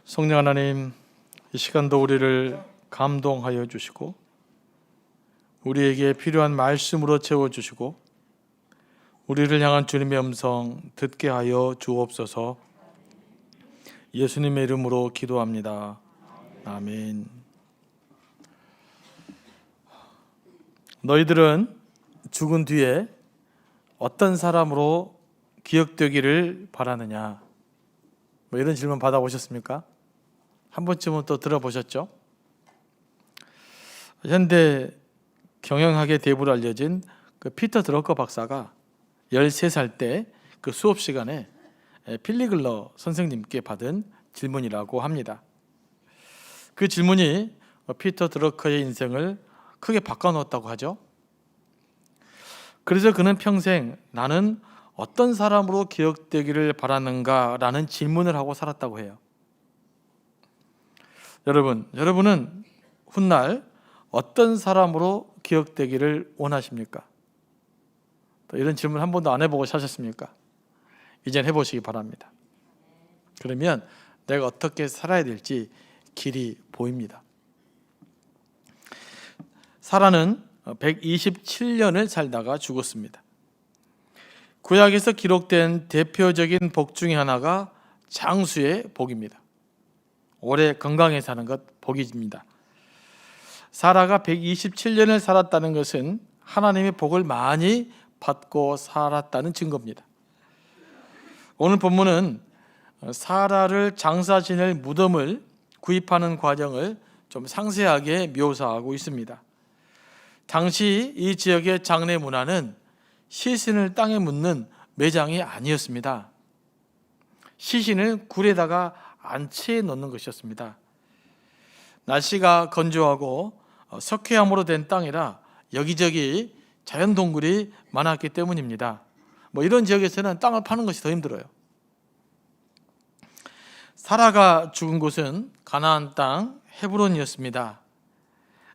성령 하나님, 이 시간도 우리를 감동하여 주시고 우리에게 필요한 말씀으로 채워주시고 우리를 향한 주님의 음성 듣게 하여 주옵소서. 예수님의 이름으로 기도합니다. 아멘. 너희들은 죽은 뒤에 어떤 사람으로 기억되기를 바라느냐? 이런 질문 받아보셨습니까? 한 번쯤은 또 들어보셨죠? 현대 경영학의 대부로 알려진 그 피터 드러커 박사가 13살 때 그 수업 시간에 필리글러 선생님께 받은 질문이라고 합니다. 그 질문이 피터 드러커의 인생을 크게 바꿔놓았다고 하죠. 그래서 그는 평생 나는 어떤 사람으로 기억되기를 바라는가 라는 질문을 하고 살았다고 해요. 여러분은 훗날 어떤 사람으로 기억되기를 원하십니까? 이런 질문 한 번도 안 해보고 사셨습니까? 이젠 해보시기 바랍니다. 그러면 내가 어떻게 살아야 될지 길이 보입니다. 사라는 127년을 살다가 죽었습니다. 구약에서 기록된 대표적인 복 중에 하나가 장수의 복입니다. 오래 건강히 사는 것 복입니다. 사라가 127년을 살았다는 것은 하나님의 복을 많이 받고 살았다는 증거입니다. 오늘 본문은 사라를 장사 지낼 무덤을 구입하는 과정을 좀 상세하게 묘사하고 있습니다. 당시 이 지역의 장례 문화는 시신을 땅에 묻는 매장이 아니었습니다. 시신을 굴에다가 안치해 놓는 것이었습니다. 날씨가 건조하고 석회암으로 된 땅이라 여기저기 자연동굴이 많았기 때문입니다. 이런 지역에서는 땅을 파는 것이 더 힘들어요. 사라가 죽은 곳은 가나안 땅 헤브론이었습니다.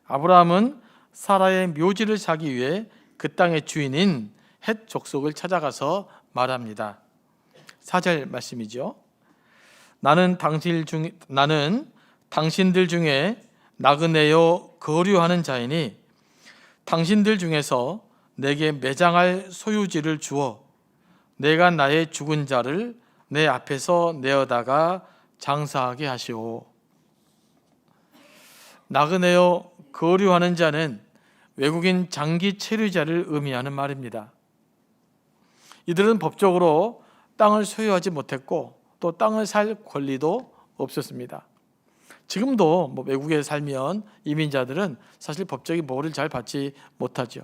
아브라함은 사라의 묘지를 사기 위해 그 땅의 주인인 헷 족속을 찾아가서 말합니다. 4절 말씀이죠. 나는 당신들 중에 나그네요 거류하는 자이니 당신들 중에서 내게 매장할 소유지를 주어 내가 나의 죽은 자를 내 앞에서 내어다가 장사하게 하시오. 나그네요 거류하는 자는 외국인 장기 체류자를 의미하는 말입니다. 이들은 법적으로 땅을 소유하지 못했고 또 땅을 살 권리도 없었습니다. 지금도 외국에 살면 이민자들은 사실 법적인 보호를 잘 받지 못하죠.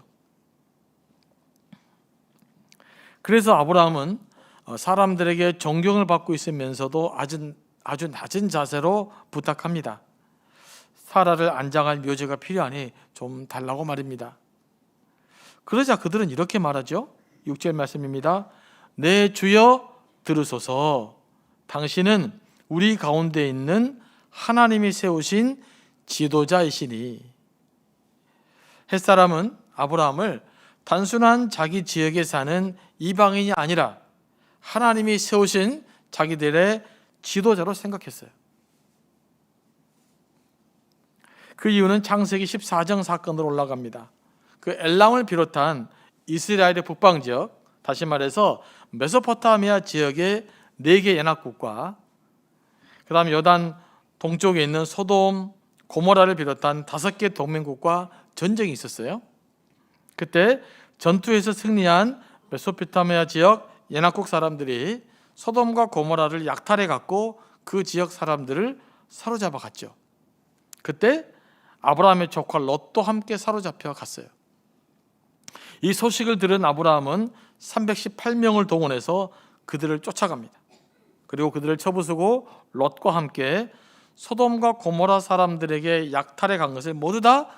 그래서 아브라함은 사람들에게 존경을 받고 있으면서도 아주 낮은 자세로 부탁합니다. 사라를 안장할 묘지가 필요하니 좀 달라고 말입니다. 그러자 그들은 이렇게 말하죠. 6절 말씀입니다. 내 주여 들으소서. 당신은 우리 가운데 있는 하나님이 세우신 지도자이시니. 햇사람은 아브라함을 단순한 자기 지역에 사는 이방인이 아니라 하나님이 세우신 자기들의 지도자로 생각했어요. 그 이유는 창세기 14장 사건으로 올라갑니다. 그 엘람을 비롯한 이스라엘의 북방 지역, 다시 말해서 메소포타미아 지역의 4개 연합국과 그 다음에 요단 동쪽에 있는 소돔, 고모라를 비롯한 5개 동맹국과 전쟁이 있었어요. 그때 전투에서 승리한 메소포타미아 지역 연합국 사람들이 소돔과 고모라를 약탈해 갖고 그 지역 사람들을 사로잡아 갔죠. 그때 아브라함의 조카 롯도 함께 사로잡혀 갔어요. 이 소식을 들은 아브라함은 318명을 동원해서 그들을 쫓아갑니다. 그리고 그들을 쳐부수고 롯과 함께 소돔과 고모라 사람들에게 약탈해 간 것을 모두 다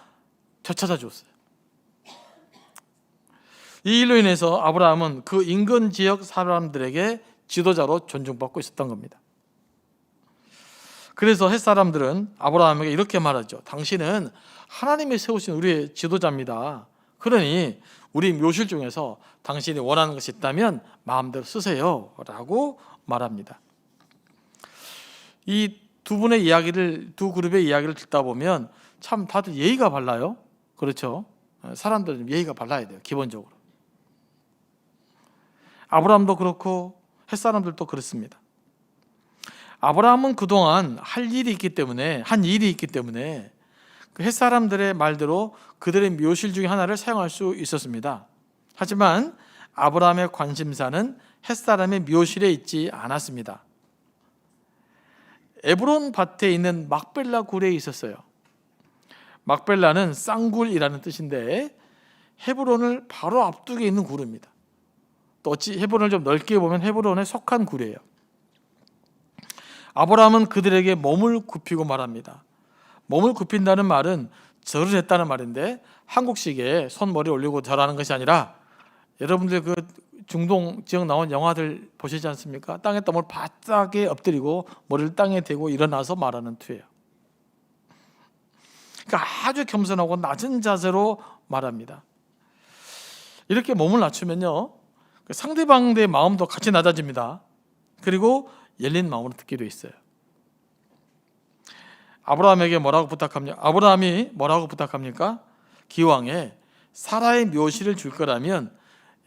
되찾아 줬어요. 이 일로 인해서 아브라함은 그 인근 지역 사람들에게 지도자로 존중받고 있었던 겁니다. 그래서 햇사람들은 아브라함에게 이렇게 말하죠. 당신은 하나님이 세우신 우리의 지도자입니다. 그러니 우리 묘실 중에서 당신이 원하는 것이 있다면 마음대로 쓰세요 라고 말합니다. 이 두 그룹의 이야기를 듣다 보면 참 다들 예의가 발라요. 그렇죠? 사람들은 예의가 발라야 돼요. 기본적으로. 아브라함도 그렇고 햇사람들도 그렇습니다. 아브라함은 그동안 한 일이 있기 때문에 그 햇사람들의 말대로 그들의 묘실 중에 하나를 사용할 수 있었습니다. 하지만 아브라함의 관심사는 햇사람의 묘실에 있지 않았습니다. 에브론 밭에 있는 막벨라 굴에 있었어요. 막벨라는 쌍굴이라는 뜻인데 헤브론을 바로 앞두게 있는 굴입니다. 또 어찌 헤브론을 좀 넓게 보면 헤브론에 속한 굴이에요. 아브라함은 그들에게 몸을 굽히고 말합니다. 몸을 굽힌다는 말은 절을 했다는 말인데 한국식의 손머리 올리고 절하는 것이 아니라 여러분들 그 중동 지역 나온 영화들 보시지 않습니까? 땅에다 뭘 바닥에 엎드리고 머리를 땅에 대고 일어나서 말하는 투예요. 그러니까 아주 겸손하고 낮은 자세로 말합니다. 이렇게 몸을 낮추면요, 상대방의 마음도 같이 낮아집니다. 그리고 열린 마음으로 듣기도 있어요. 아브라함이 뭐라고 부탁합니까? 기왕에 사라의 묘실을 줄 거라면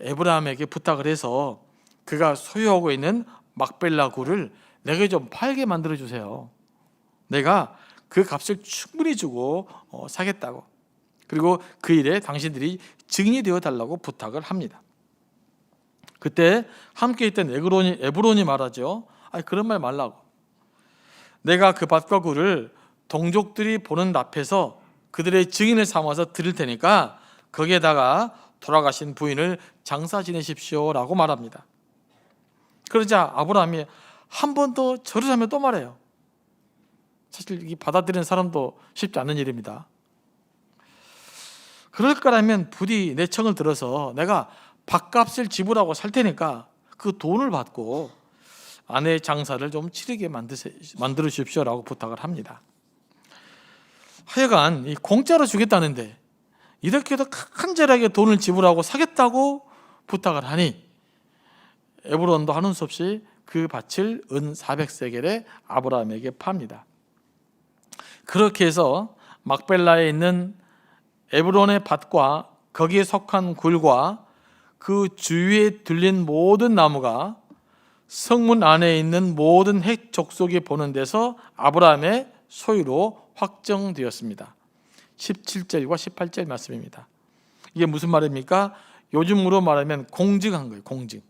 아브라함에게 부탁을 해서 그가 소유하고 있는 막벨라 굴을 내게 좀 팔게 만들어 주세요. 내가 그 값을 충분히 주고 사겠다고. 그리고 그 일에 당신들이 증인이 되어 달라고 부탁을 합니다. 그때 함께 있던 에브론이 말하죠. 아니, 그런 말 말라고. 내가 그 밭과 굴을 동족들이 보는 앞에서 그들의 증인을 삼아서 드릴 테니까 거기에다가 돌아가신 부인을 장사 지내십시오 라고 말합니다. 그러자 아브라함이 한 번 더 절을 하며 또 말해요. 사실 이 받아들이는 사람도 쉽지 않은 일입니다. 그럴 거라면 부디 내 청을 들어서 내가 밭값을 지불하고 살 테니까 그 돈을 받고 아내의 장사를 좀 치르게 만들어 주십시오라고 부탁을 합니다. 하여간 공짜로 주겠다는데 이렇게도 간절하게 돈을 지불하고 사겠다고 부탁을 하니 에브론도 하는 수 없이 그 밭을 은 400세겔에 아브라함에게 팝니다. 그렇게 해서 막벨라에 있는 에브론의 밭과 거기에 속한 굴과 그 주위에 들린 모든 나무가 성문 안에 있는 모든 헷 족속이 보는 데서 아브라함의 소유로 확정되었습니다. 17절과 18절 말씀입니다. 이게 무슨 말입니까? 요즘으로 말하면 공증한 거예요. 공증.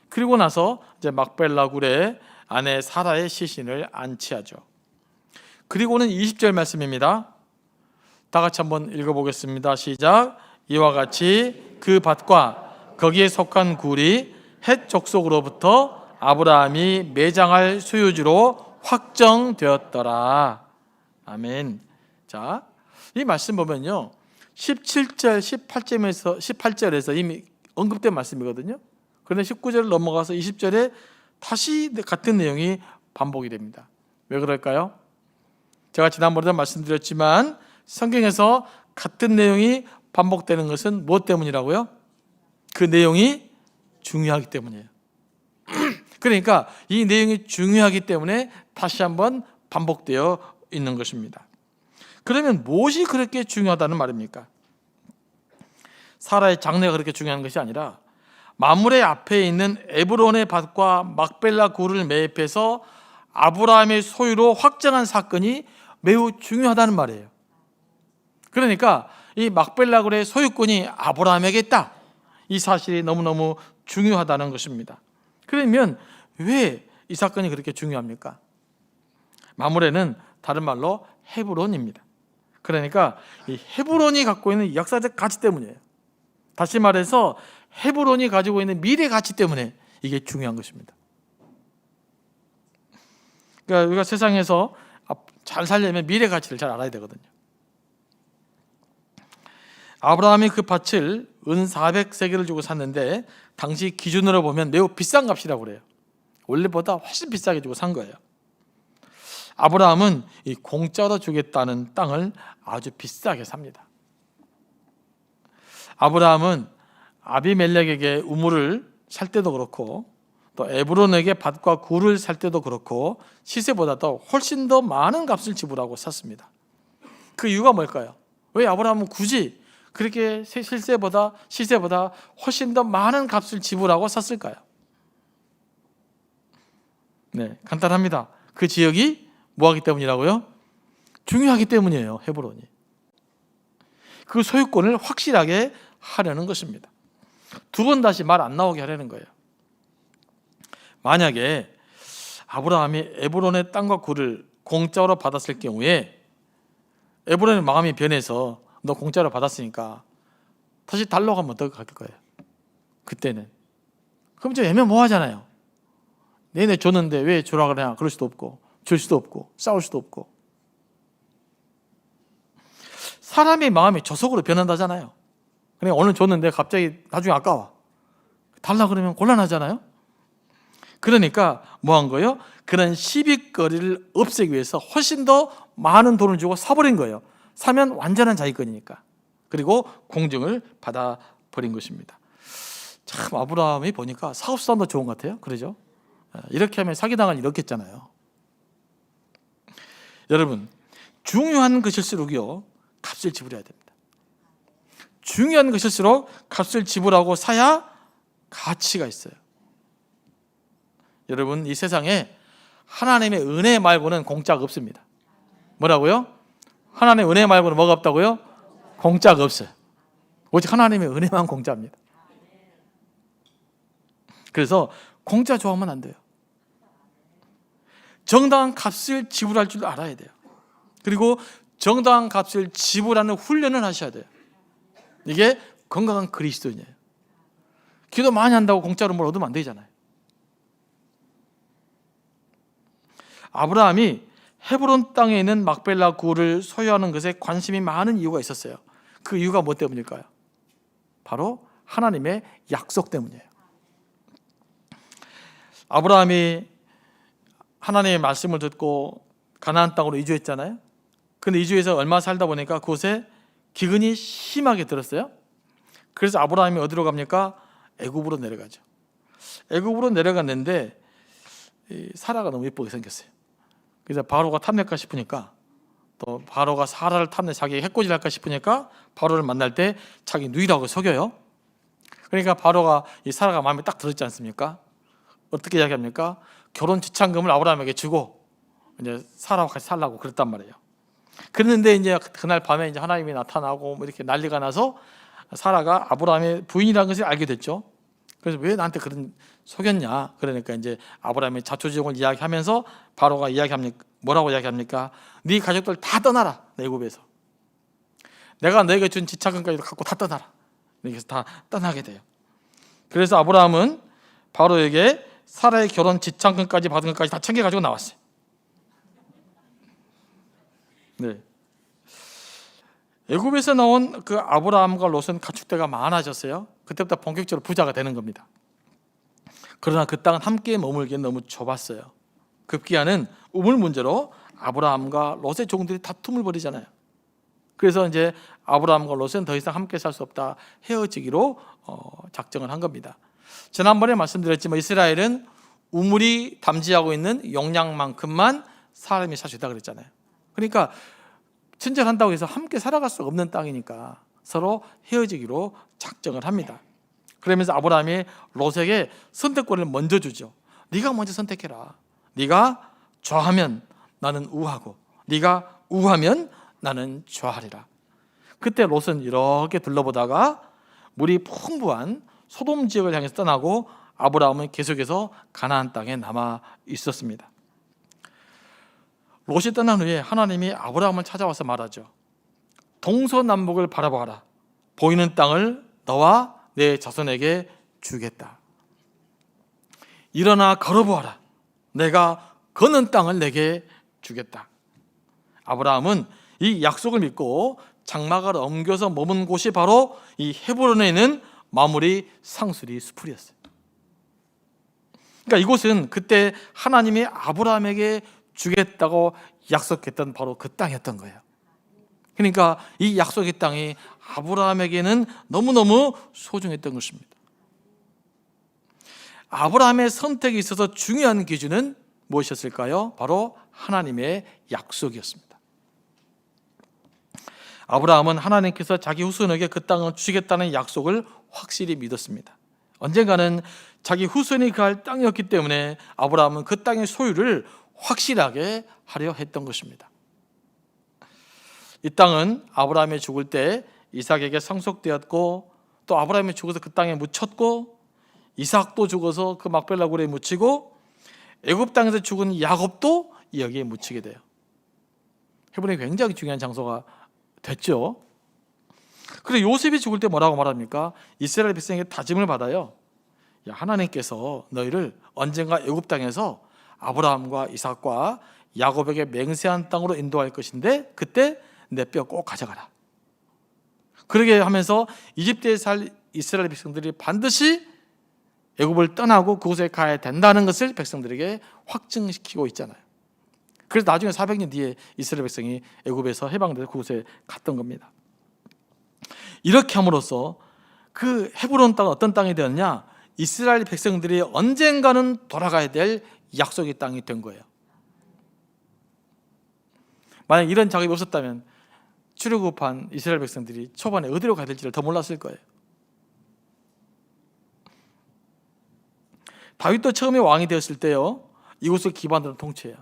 그리고 나서 이제 막벨라 굴에 아내 사라의 시신을 안치하죠. 그리고는 20절 말씀입니다. 다 같이 한번 읽어보겠습니다. 시작. 이와 같이 그 밭과 거기에 속한 굴이 헷 족속으로부터 아브라함이 매장할 소유지로 확정되었더라. 아멘. 자, 이 말씀 보면요, 17절, 18절에서 이미 언급된 말씀이거든요. 그런데 19절을 넘어가서 20절에 다시 같은 내용이 반복이 됩니다. 왜 그럴까요? 제가 지난번에도 말씀드렸지만 성경에서 같은 내용이 반복되는 것은 무엇 때문이라고요? 그 내용이 중요하기 때문이에요. 그러니까 이 내용이 중요하기 때문에 다시 한번 반복되어 있는 것입니다. 그러면 무엇이 그렇게 중요하다는 말입니까? 사라의 장래가 그렇게 중요한 것이 아니라 마므레 앞에 있는 에브론의 밭과 막벨라 굴을 매입해서 아브라함의 소유로 확정한 사건이 매우 중요하다는 말이에요. 그러니까 이 막벨라 굴의 소유권이 아브라함에게 있다. 이 사실이 너무너무 중요하다는 것입니다. 그러면 왜 이 사건이 그렇게 중요합니까? 마므레는 다른 말로 헤브론입니다. 그러니까 이 헤브론이 갖고 있는 역사적 가치 때문이에요. 다시 말해서 헤브론이 가지고 있는 미래 가치 때문에 이게 중요한 것입니다. 그러니까 우리가 세상에서 잘 살려면 미래 가치를 잘 알아야 되거든요. 아브라함이 그 밭을 은 400세겔을 주고 샀는데 당시 기준으로 보면 매우 비싼 값이라고 그래요. 원래보다 훨씬 비싸게 주고 산 거예요. 아브라함은 이 공짜로 주겠다는 땅을 아주 비싸게 삽니다. 아브라함은 아비멜렉에게 우물을 살 때도 그렇고 또 에브론에게 밭과 굴을 살 때도 그렇고 시세보다도 훨씬 더 많은 값을 지불하고 샀습니다. 그 이유가 뭘까요? 왜 아브라함은 굳이 그렇게 시세보다 훨씬 더 많은 값을 지불하고 샀을까요? 네, 간단합니다. 그 지역이 뭐하기 때문이라고요? 중요하기 때문이에요. 헤브론이. 그 소유권을 확실하게 하려는 것입니다. 두 번 다시 말 안 나오게 하려는 거예요. 만약에 아브라함이 에브론의 땅과 굴을 공짜로 받았을 경우에 에브론의 마음이 변해서 너 공짜로 받았으니까 다시 달라고 하면 어떨 거예요? 그때는. 그럼 좀 애매모호하잖아요. 내내 줬는데 왜 주라 그러냐? 그럴 수도 없고 줄 수도 없고 싸울 수도 없고. 사람의 마음이 저속으로 변한다잖아요. 그러니까 오늘 줬는데 갑자기 나중에 아까워. 달라 그러면 곤란하잖아요. 그러니까 뭐 한 거예요? 그런 시비거리를 없애기 위해서 훨씬 더 많은 돈을 주고 사버린 거예요. 사면 완전한 자기권이니까. 그리고 공증을 받아버린 것입니다. 참 아브라함이 보니까 사업수단도 좋은 것 같아요. 그러죠? 이렇게 하면 사기당할 일 없겠잖아요. 여러분, 중요한 것일수록요 값을 지불해야 됩니다. 중요한 것일수록 값을 지불하고 사야 가치가 있어요. 여러분, 이 세상에 하나님의 은혜 말고는 공짜가 없습니다. 뭐라고요? 하나님의 은혜 말고는 뭐가 없다고요? 공짜가 없어요. 오직 하나님의 은혜만 공짜입니다. 그래서 공짜 좋아하면 안 돼요. 정당한 값을 지불할 줄 알아야 돼요. 그리고 정당한 값을 지불하는 훈련을 하셔야 돼요. 이게 건강한 그리스도인이에요. 기도 많이 한다고 공짜로 뭘 얻으면 안 되잖아요. 아브라함이 헤브론 땅에 있는 막벨라 굴을 소유하는 것에 관심이 많은 이유가 있었어요. 그 이유가 뭐 때문일까요? 바로 하나님의 약속 때문이에요. 아브라함이 하나님의 말씀을 듣고 가나안 땅으로 이주했잖아요. 근데 이주해서 얼마 살다 보니까 그곳에 기근이 심하게 들었어요. 그래서 아브라함이 어디로 갑니까? 애굽으로 내려가죠. 애굽으로 내려갔는데 사라가 너무 예쁘게 생겼어요. 그래서 바로가 탐낼까 싶으니까, 또 바로가 사라를 탐내 자기 해코지할까 싶으니까 바로를 만날 때 자기 누이라고 속여요. 그러니까 바로가 이 사라가 마음에 딱 들었지 않습니까? 어떻게 이야기합니까? 결혼 지참금을 아브라함에게 주고 이제 사라와 같이 살라고 그랬단 말이에요. 그랬는데 이제 그날 밤에 이제 하나님이 나타나고 뭐 이렇게 난리가 나서 사라가 아브라함의 부인이라는 것을 알게 됐죠. 그래서 왜 나한테 그런 속였냐? 그러니까 이제 아브라함의 자초지종을 이야기하면서 바로가 뭐라고 이야기합니까? 네 가족들 다 떠나라, 애굽에서. 내가 너에게 준 지참금까지 갖고 다 떠나라. 그래서 다 떠나게 돼요. 그래서 아브라함은 바로에게 사라의 결혼 지참금까지 받은 것까지 다 챙겨가지고 나왔어요. 네. 애굽에서 나온 그 아브라함과 롯은 가축대가 많아졌어요. 그때부터 본격적으로 부자가 되는 겁니다. 그러나 그 땅은 함께 머물기엔 너무 좁았어요. 급기야는 우물 문제로 아브라함과 롯의 종들이 다툼을 벌이잖아요. 그래서 이제 아브라함과 롯은 더 이상 함께 살 수 없다, 헤어지기로 작정을 한 겁니다. 지난번에 말씀드렸지만 이스라엘은 우물이 담지하고 있는 용량만큼만 사람이 살 수 있다 그랬잖아요. 그러니까 친절한다고 해서 함께 살아갈 수 없는 땅이니까 서로 헤어지기로 작정을 합니다. 그러면서 아브라함이 롯에게 선택권을 먼저 주죠. 네가 먼저 선택해라. 네가 좌하면 나는 우하고 네가 우하면 나는 좌하리라. 그때 롯은 이렇게 둘러보다가 물이 풍부한 소돔 지역을 향해서 떠나고 아브라함은 계속해서 가나안 땅에 남아 있었습니다. 롯이 떠난 후에 하나님이 아브라함을 찾아와서 말하죠. 동서남북을 바라보아라. 보이는 땅을 너와 내 자손에게 주겠다. 일어나 걸어보아라. 내가 거는 땅을 내게 주겠다. 아브라함은 이 약속을 믿고 장막을 옮겨서 머문 곳이 바로 이 헤브론에 있는 마므리 상수리 수풀이었어요. 그러니까 이곳은 그때 하나님이 아브라함에게 주겠다고 약속했던 바로 그 땅이었던 거예요. 그러니까 이 약속의 땅이 아브라함에게는 너무너무 소중했던 것입니다. 아브라함의 선택에 있어서 중요한 기준은 무엇이었을까요? 바로 하나님의 약속이었습니다. 아브라함은 하나님께서 자기 후손에게 그 땅을 주시겠다는 약속을 확실히 믿었습니다. 언젠가는 자기 후손이 그할 땅이었기 때문에 아브라함은 그 땅의 소유를 확실하게 하려 했던 것입니다. 이 땅은 아브라함이 죽을 때 이삭에게 상속되었고, 또 아브라함이 죽어서 그 땅에 묻혔고, 이삭도 죽어서 그 막벨라 굴에 묻히고, 애굽 땅에서 죽은 야곱도 여기에 묻히게 돼요. 헤브론이 굉장히 중요한 장소가 됐죠. 그리고 요셉이 죽을 때 뭐라고 말합니까? 이스라엘 백성에게 다짐을 받아요. 야, 하나님께서 너희를 언젠가 애굽 땅에서 아브라함과 이삭과 야곱에게 맹세한 땅으로 인도할 것인데 그때 내 뼈 꼭 가져가라. 그러게 하면서 이집트에 살 이스라엘 백성들이 반드시 애굽을 떠나고 그곳에 가야 된다는 것을 백성들에게 확증시키고 있잖아요. 그래서 나중에 400년 뒤에 이스라엘 백성이 애굽에서 해방돼서 그곳에 갔던 겁니다. 이렇게 함으로써 그 헤브론 땅은 어떤 땅이 되었냐? 이스라엘 백성들이 언젠가는 돌아가야 될 약속의 땅이 된 거예요. 만약 이런 작업이 없었다면 출애굽한 이스라엘 백성들이 초반에 어디로 가야 될지를 더 몰랐을 거예요. 다윗도 처음에 왕이 되었을 때요, 이곳을 기반으로 통치해요.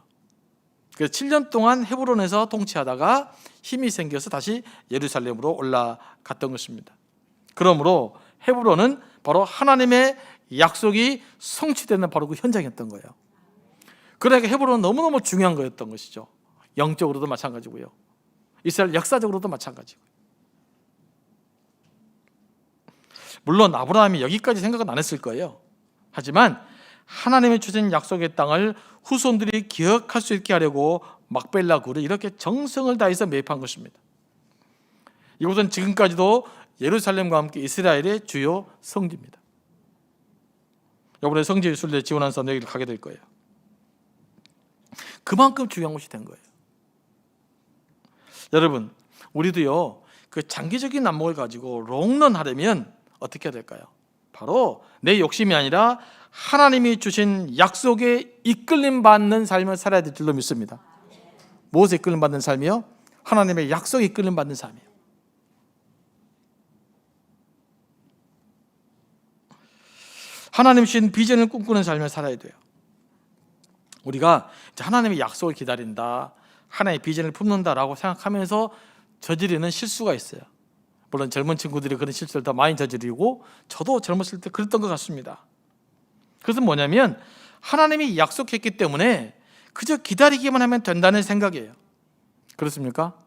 그래서 7년 동안 헤브론에서 통치하다가 힘이 생겨서 다시 예루살렘으로 올라갔던 것입니다. 그러므로 헤브론은 바로 하나님의 약속이 성취되는 바로 그 현장이었던 거예요. 그러니까 헤브론은 너무너무 중요한 거였던 것이죠. 영적으로도 마찬가지고요, 이스라엘 역사적으로도 마찬가지고요. 물론 아브라함이 여기까지 생각은 안 했을 거예요. 하지만 하나님이 주신 약속의 땅을 후손들이 기억할 수 있게 하려고 막벨라 굴에 이렇게 정성을 다해서 매입한 것입니다. 이곳은 지금까지도 예루살렘과 함께 이스라엘의 주요 성지입니다. 이번에 성지 순례 지원하면서 여기를 가게 될 거예요. 그만큼 중요한 곳이 된 거예요. 여러분, 우리도요, 그 장기적인 안목을 가지고 롱런 하려면 어떻게 해야 될까요? 바로 내 욕심이 아니라 하나님이 주신 약속에 이끌림 받는 삶을 살아야 될 줄로 믿습니다. 무엇에 이끌림 받는 삶이요? 하나님의 약속에 이끌림 받는 삶이에요. 하나님 주신 비전을 꿈꾸는 삶을 살아야 돼요. 우리가 하나님의 약속을 기다린다, 하나님의 비전을 품는다라고 생각하면서 저지르는 실수가 있어요. 물론 젊은 친구들이 그런 실수를 더 많이 저지르고 저도 젊었을 때 그랬던 것 같습니다. 그것은 뭐냐면 하나님이 약속했기 때문에 그저 기다리기만 하면 된다는 생각이에요. 그렇습니까?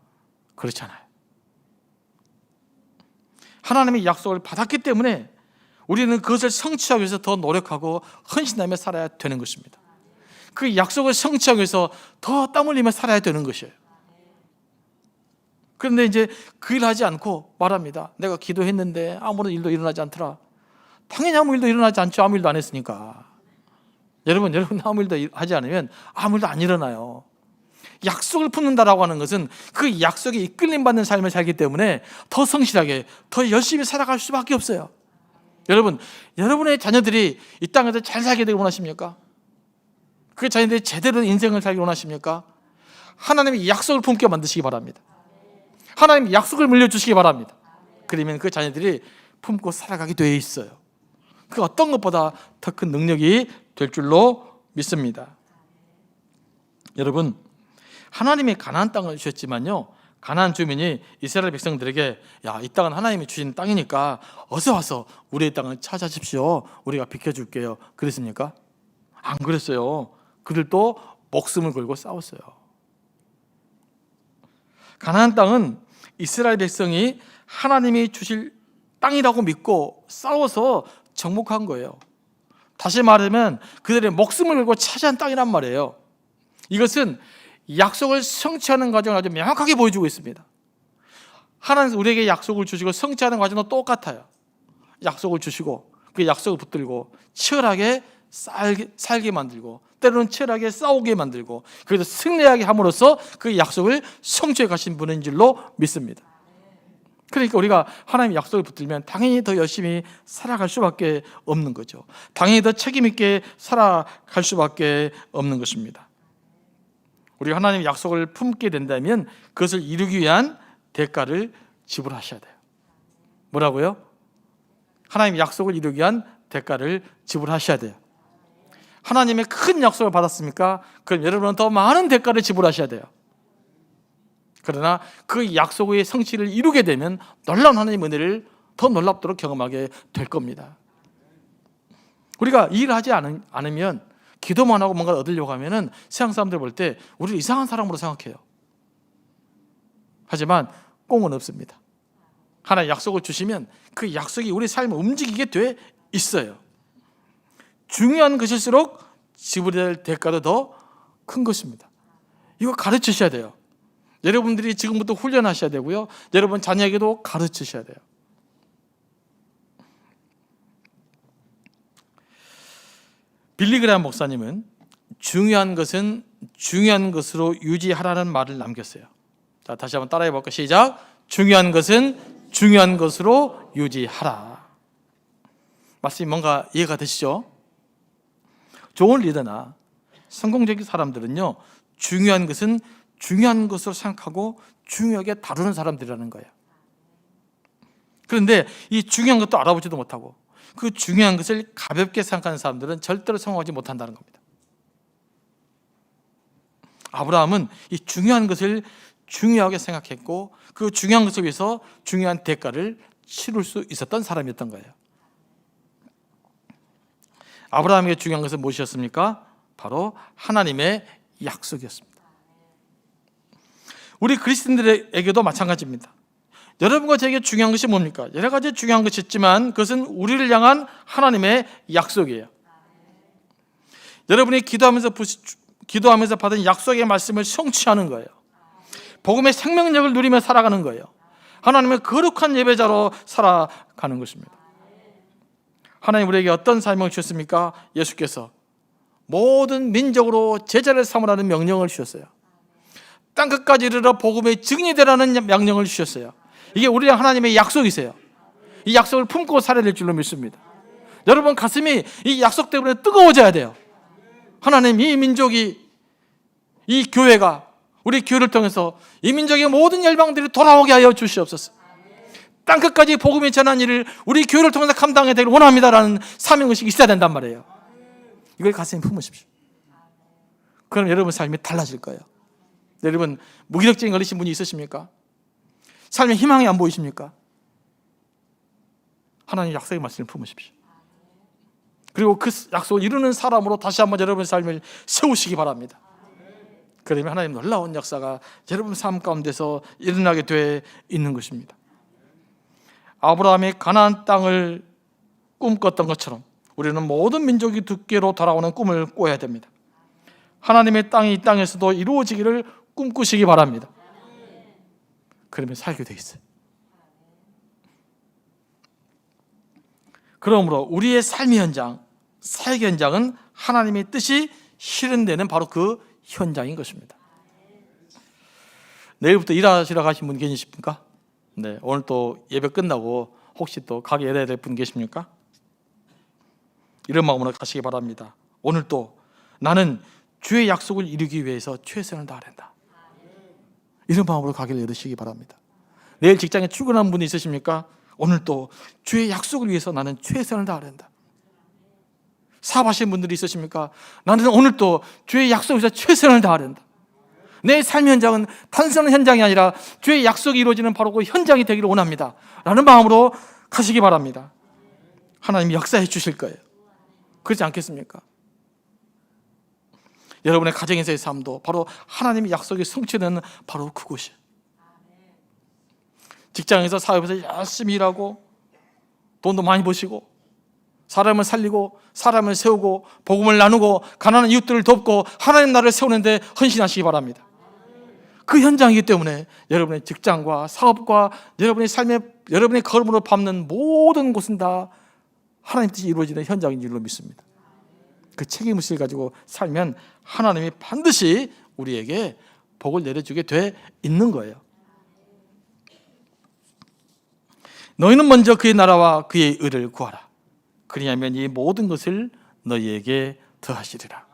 그렇지 않아요. 하나님의 약속을 받았기 때문에 우리는 그것을 성취하기 위해서 더 노력하고 헌신하며 살아야 되는 것입니다. 그 약속을 성취하기 위해서 더 땀 흘리며 살아야 되는 것이에요. 그런데 이제 그 일 하지 않고 말합니다. 내가 기도했는데 아무런 일도 일어나지 않더라. 당연히 아무 일도 일어나지 않죠. 아무 일도 안 했으니까. 여러분 아무 일도 하지 않으면 아무 일도 안 일어나요. 약속을 품는다라고 하는 것은 그 약속에 이끌림 받는 삶을 살기 때문에 더 성실하게, 더 열심히 살아갈 수밖에 없어요. 여러분, 여러분의 자녀들이 이 땅에서 잘 살게 되길 원하십니까? 그 자녀들이 제대로 인생을 살기 원하십니까? 하나님의 약속을 품게 만드시기 바랍니다. 하나님의 약속을 물려주시기 바랍니다. 그러면 그 자녀들이 품고 살아가게 되어 있어요. 그 어떤 것보다 더 큰 능력이 될 줄로 믿습니다. 여러분, 하나님이 가나안 땅을 주셨지만요, 가나안 주민이 이스라엘 백성들에게 야, 이 땅은 하나님이 주신 땅이니까 어서 와서 우리의 땅을 찾아주십시오. 우리가 비켜줄게요. 그랬습니까? 안 그랬어요. 그들도 목숨을 걸고 싸웠어요. 가나안 땅은 이스라엘 백성이 하나님이 주실 땅이라고 믿고 싸워서 정복한 거예요. 다시 말하면 그들의 목숨을 걸고 차지한 땅이란 말이에요. 이것은 약속을 성취하는 과정을 아주 명확하게 보여주고 있습니다. 하나님께서 우리에게 약속을 주시고 성취하는 과정도 똑같아요. 약속을 주시고 그 약속을 붙들고 치열하게 살게 만들고 때로는 치열하게 싸우게 만들고 그래서 승리하게 함으로써 그 약속을 성취해 가신 분인 줄로 믿습니다. 그러니까 우리가 하나님의 약속을 붙들면 당연히 더 열심히 살아갈 수밖에 없는 거죠. 당연히 더 책임 있게 살아갈 수밖에 없는 것입니다. 우리가 하나님의 약속을 품게 된다면 그것을 이루기 위한 대가를 지불하셔야 돼요. 뭐라고요? 하나님의 약속을 이루기 위한 대가를 지불하셔야 돼요. 하나님의 큰 약속을 받았습니까? 그럼 여러분은 더 많은 대가를 지불하셔야 돼요. 그러나 그 약속의 성취를 이루게 되면 놀라운 하나님의 은혜를 더 놀랍도록 경험하게 될 겁니다. 우리가 일을 하지 않으면, 기도만 하고 뭔가 얻으려고 하면은 세상 사람들 볼 때 우리를 이상한 사람으로 생각해요. 하지만 꽁은 없습니다. 하나의 약속을 주시면 그 약속이 우리 삶을 움직이게 돼 있어요. 중요한 것일수록 지불해야 될 대가도 더 큰 것입니다. 이거 가르치셔야 돼요. 여러분들이 지금부터 훈련하셔야 되고요. 여러분 자녀에게도 가르치셔야 돼요. 빌리 그레이엄 목사님은 중요한 것은 중요한 것으로 유지하라는 말을 남겼어요. 자, 다시 한번 따라해 볼까요? 시작. 중요한 것은 중요한 것으로 유지하라. 말씀이 뭔가 이해가 되시죠? 좋은 리더나 성공적인 사람들은요, 중요한 것은 중요한 것으로 생각하고 중요하게 다루는 사람들이라는 거예요. 그런데 이 중요한 것도 알아보지도 못하고 그 중요한 것을 가볍게 생각하는 사람들은 절대로 성공하지 못한다는 겁니다. 아브라함은 이 중요한 것을 중요하게 생각했고 그 중요한 것을 위해서 중요한 대가를 치를 수 있었던 사람이었던 거예요. 아브라함에게 중요한 것은 무엇이었습니까? 바로 하나님의 약속이었습니다. 우리 그리스도인들에게도 마찬가지입니다. 여러분과 저에게 중요한 것이 뭡니까? 여러 가지 중요한 것이 있지만 그것은 우리를 향한 하나님의 약속이에요. 여러분이 기도하면서 받은 약속의 말씀을 성취하는 거예요. 복음의 생명력을 누리며 살아가는 거예요. 하나님의 거룩한 예배자로 살아가는 것입니다. 하나님 우리에게 어떤 사명을 주셨습니까? 예수께서 모든 민족으로 제자를 삼으라는 명령을 주셨어요. 땅끝까지 이르러 복음의 증인이 되라는 명령을 주셨어요. 이게 우리랑 하나님의 약속이세요. 이 약속을 품고 살아야 될 줄로 믿습니다. 여러분 가슴이 이 약속 때문에 뜨거워져야 돼요. 하나님, 이 민족이, 이 교회가, 우리 교회를 통해서 이 민족의 모든 열방들이 돌아오게 하여 주시옵소서. 땅끝까지 복음이 전한 일을 우리 교회를 통해서 감당해야 되길 원합니다라는 사명의식이 있어야 된단 말이에요. 이걸 가슴에 품으십시오. 그럼 여러분 삶이 달라질 거예요. 여러분 무기력증에 걸리신 분이 있으십니까? 삶에 희망이 안 보이십니까? 하나님 약속의 말씀을 품으십시오. 그리고 그 약속을 이루는 사람으로 다시 한번 여러분의 삶을 세우시기 바랍니다. 그러면 하나님 놀라운 역사가 여러분 삶 가운데서 일어나게 돼 있는 것입니다. 아브라함이 가나안 땅을 꿈꿨던 것처럼 우리는 모든 민족이 두께로 돌아오는 꿈을 꿔야 됩니다. 하나님의 땅이 이 땅에서도 이루어지기를 꿈꾸시기 바랍니다. 그러면 살게 돼 있어요. 그러므로 우리의 삶의 현장, 사역의 현장은 하나님의 뜻이 실현되는 바로 그 현장인 것입니다. 내일부터 일하시러 가신 분 계십니까? 네, 오늘 또 예배 끝나고 혹시 또 가게 해야 될 분 계십니까? 이런 마음으로 가시기 바랍니다. 오늘 또 나는 주의 약속을 이루기 위해서 최선을 다해야 된다. 이런 마음으로 가게를 열으시기 바랍니다. 내일 직장에 출근하는 분이 있으십니까? 오늘 또 주의 약속을 위해서 나는 최선을 다해야 된다. 사업하시는 분들이 있으십니까? 나는 오늘 또 주의 약속을 위해서 최선을 다해야 된다. 내 삶의 현장은 단순한 현장이 아니라 주의 약속이 이루어지는 바로 그 현장이 되기를 원합니다. 라는 마음으로 가시기 바랍니다. 하나님이 역사해 주실 거예요. 그렇지 않겠습니까? 여러분의 가정에서의 삶도 바로 하나님의 약속이 성취되는 바로 그곳이에요. 직장에서 사업에서 열심히 일하고 돈도 많이 버시고 사람을 살리고 사람을 세우고 복음을 나누고 가난한 이웃들을 돕고 하나님 나라를 세우는데 헌신하시기 바랍니다. 그 현장이기 때문에 여러분의 직장과 사업과 여러분의 삶의 여러분의 걸음으로 밟는 모든 곳은 다 하나님 뜻이 이루어지는 현장인 줄로 믿습니다. 그 책임의식을 가지고 살면 하나님이 반드시 우리에게 복을 내려주게 돼 있는 거예요. 너희는 먼저 그의 나라와 그의 의를 구하라. 그리하면 이 모든 것을 너희에게 더하시리라.